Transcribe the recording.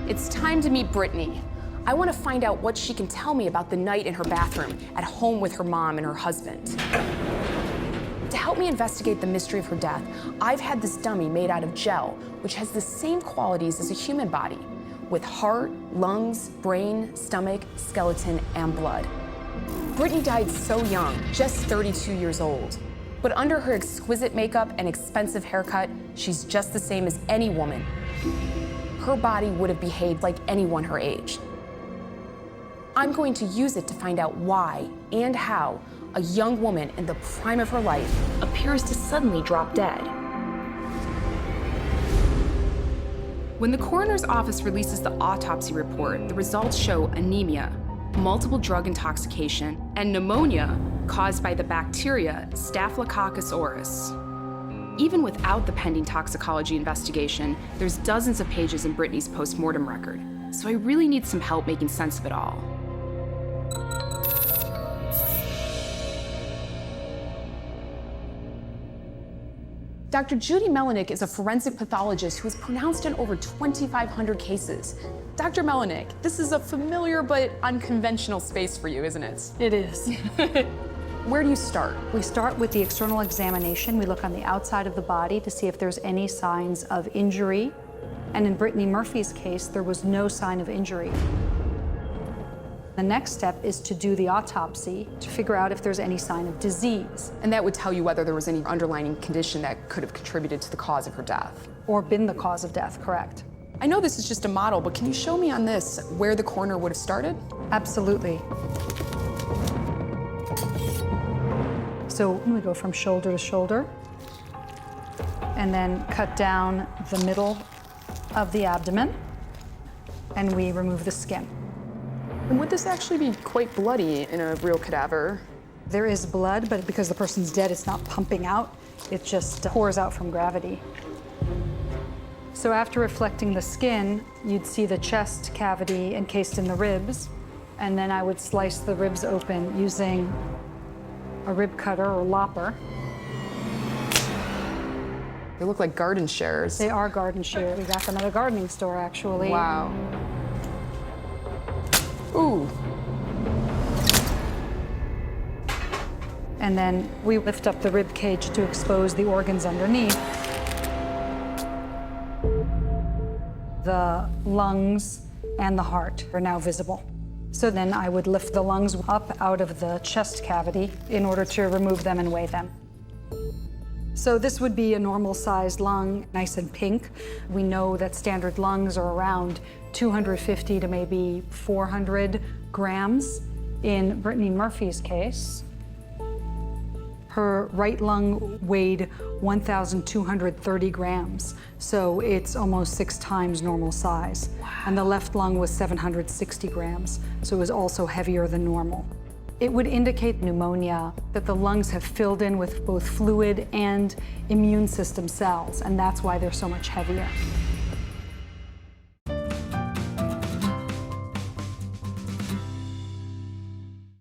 It's time to meet Brittany. I want to find out what she can tell me about the night in her bathroom at home with her mom and her husband. To help me investigate the mystery of her death, I've had this dummy made out of gel, which has the same qualities as a human body, with heart, lungs, brain, stomach, skeleton, and blood. Brittany died so young, just 32 years old. But under her exquisite makeup and expensive haircut, she's just the same as any woman. Her body would have behaved like anyone her age. I'm going to use it to find out why and how a young woman in the prime of her life appears to suddenly drop dead. When the coroner's office releases the autopsy report, the results show anemia, multiple drug intoxication, and pneumonia caused by the bacteria Staphylococcus aureus. Even without the pending toxicology investigation, there's dozens of pages in Brittany's postmortem record, so I really need some help making sense of it all. Dr. Judy Melanik is a forensic pathologist who has pronounced in over 2,500 cases. Dr. Melanik, this is a familiar but unconventional space for you, isn't it? It is. Where do you start? We start with the external examination. We look on the outside of the body to see if there's any signs of injury. And in Brittany Murphy's case, there was no sign of injury. The next step is to do the autopsy to figure out if there's any sign of disease. And that would tell you whether there was any underlying condition that could have contributed to the cause of her death. Or been the cause of death, correct. I know this is just a model, but can you show me on this where the coroner would have started? Absolutely. So we go from shoulder to shoulder, and then cut down the middle of the abdomen, and we remove the skin. And would this actually be quite bloody in a real cadaver? There is blood, but because the person's dead, it's not pumping out. It just pours out from gravity. So after reflecting the skin, you'd see the chest cavity encased in the ribs, and then I would slice the ribs open using a rib cutter or lopper. They look like garden shears. They are garden shears. We got them at a gardening store, actually. Wow. Ooh. And then we lift up the rib cage to expose the organs underneath. The lungs and the heart are now visible. So then I would lift the lungs up out of the chest cavity in order to remove them and weigh them. So this would be a normal-sized lung, nice and pink. We know that standard lungs are around 250 to maybe 400 grams. In Brittany Murphy's case, her right lung weighed 1,230 grams, so it's almost 6 times normal size. Wow. And the left lung was 760 grams, so it was also heavier than normal. It would indicate pneumonia, that the lungs have filled in with both fluid and immune system cells, and that's why they're so much heavier.